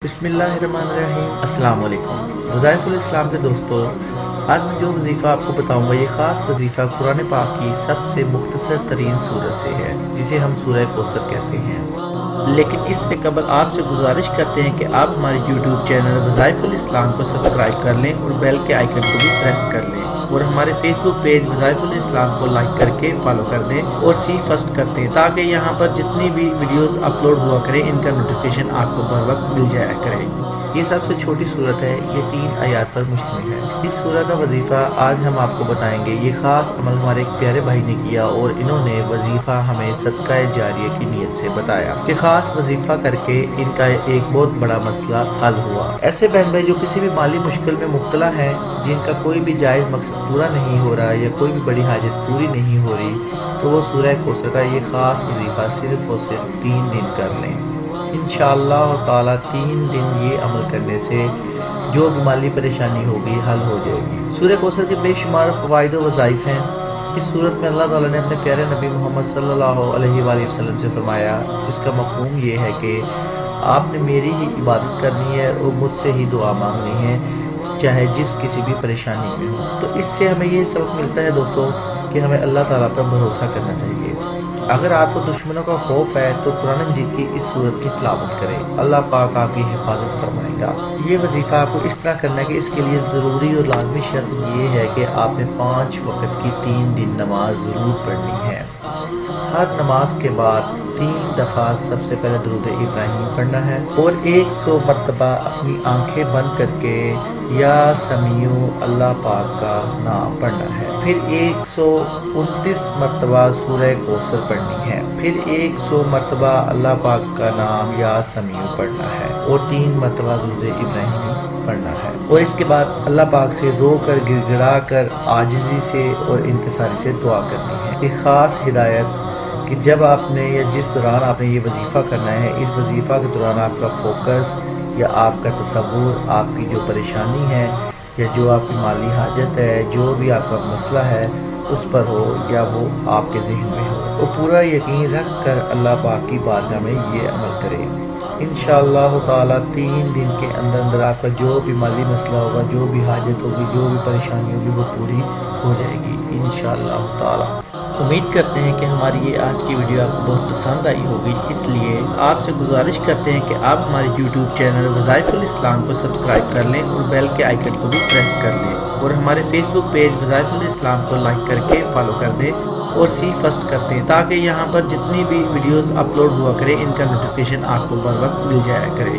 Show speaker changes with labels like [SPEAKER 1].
[SPEAKER 1] बिस्मिल्लाहिर्रहमानिर्रहीम। अस्सलाम वालेकुम। वज़ाइफ़ुल इस्लाम के दोस्तों, आज मैं जो वजीफ़ा आपको बताऊंगा ये ख़ास वजीफ़ा कुरान पाक की सबसे मुख्तसर तरीन सूरत से है, जिसे हम सूरह कौसर कहते हैं। लेकिन इससे कबल आपसे गुजारिश करते हैं कि आप हमारे यूट्यूब चैनल वज़ाइफ़ुल इस्लाम को सब्सक्राइब कर लें और बेल के आइकन को भी प्रेस कर लें, और हमारे फेसबुक पेज वज़ाइफ़ुल इस्लाम को लाइक करके फॉलो कर दें और सी फर्स्ट कर दें, ताकि यहाँ पर जितनी भी वीडियोस अपलोड हुआ करें इनका नोटिफिकेशन आपको बर वक्त मिल जाया करे। ये सबसे छोटी सूरत है, ये 3 आयात पर मुश्तमिल है। इस सूरत का वजीफ़ा आज हम आपको बताएंगे। ये ख़ास अमल हमारे एक प्यारे भाई ने किया और इन्होंने वजीफ़ा हमें सदका जारिया की नीयत से बताया कि ख़ास वजीफ़ा करके इनका एक बहुत बड़ा मसला हल हुआ। ऐसे बहन भाई जो किसी भी माली मुश्किल में मुब्तला हैं, जिनका कोई भी जायज़ मकसद पूरा नहीं हो रहा या कोई भी बड़ी हाजत पूरी नहीं हो रही, तो वो सूरह कौसर का ये ख़ास वजीफ़ा सिर्फ़ और सिर्फ 3 दिन कर लें। इंशाअल्लाह ताला 3 दिन ये अमल करने से जो भी माली परेशानी होगी हल हो जाएगी। सूरह कौसर के बेशुमार फ़वाइद व वज़ाइफ हैं। इस सूरत में अल्लाह ताला ने अपने प्यारे नबी मोहम्मद सल्लल्लाहु अलैहि वसल्लम से फरमाया, जिसका मफ़हूम ये है कि आपने मेरी ही इबादत करनी है और मुझसे ही दुआ मांगनी है, चाहे जिस किसी भी परेशानी में हो। तो इससे हमें ये सबक मिलता है दोस्तों कि हमें अल्लाह ताला पर भरोसा करना चाहिए। अगर आपको दुश्मनों का खौफ है तो कुरान मजीद की इस सूरत की तिलावत करें, अल्लाह पाक आपकी हिफाजत फरमाएगा। ये वजीफ़ा आपको इस तरह करना है कि इसके लिए ज़रूरी और लाजमी शर्त ये है कि आपने 5 वक्त की 3 दिन नमाज ज़रूर पढ़नी है। हर नमाज के बाद 3 दफ़ा सबसे पहले दुरूद इब्राहिम पढ़ना है और 100 मरतबा अपनी आंखें बंद करके या समीउ अल्लाह पाक का नाम पढ़ना है। फिर 129 मरतबा सूरह कौसर पढ़नी है। फिर 100 मरतबा अल्लाह पाक का नाम या समीउ पढ़ना है और 3 मरतबा दुरूद इब्राहिम पढ़ना है। और इसके बाद अल्लाह पाक से रो कर गिड़गिड़ा कर आजिज़ी से और इनकिसारी से दुआ करनी है। एक ख़ास हिदायत कि जब आपने या जिस दौरान आपने ये वजीफ़ा करना है, इस वजीफ़ा के दौरान आपका फोकस या आपका तसव्वुर आपकी जो परेशानी है या जो आपकी माली हाजत है, जो भी आपका मसला है उस पर हो या वो आपके ज़हन में हो, और पूरा यकीन रख कर अल्लाह पाक की बारगाह में ये अमल करें। इंशाअल्लाह ताला 3 दिन के अंदर अंदर आपका जो भी माली मसला होगा, जो भी हाजत होगी, जो भी परेशानी होगी, वो पूरी हो जाएगी इंशाअल्लाह ताला। उम्मीद करते हैं कि हमारी ये आज की वीडियो आपको बहुत पसंद आई होगी, इसलिए आपसे गुजारिश करते हैं कि आप हमारे यूट्यूब चैनल वज़ाइफ़ुल इस्लाम को सब्सक्राइब कर लें और बेल के आइकन को भी प्रेस कर लें, और हमारे फेसबुक पेज वज़ाइफ़ुल इस्लाम को लाइक करके फॉलो कर दें और सी फर्स्ट कर दें, ताकि यहाँ पर जितनी भी वीडियोस अपलोड हुआ करें इनका नोटिफिकेशन आपको बर वक्त मिल जाया करे।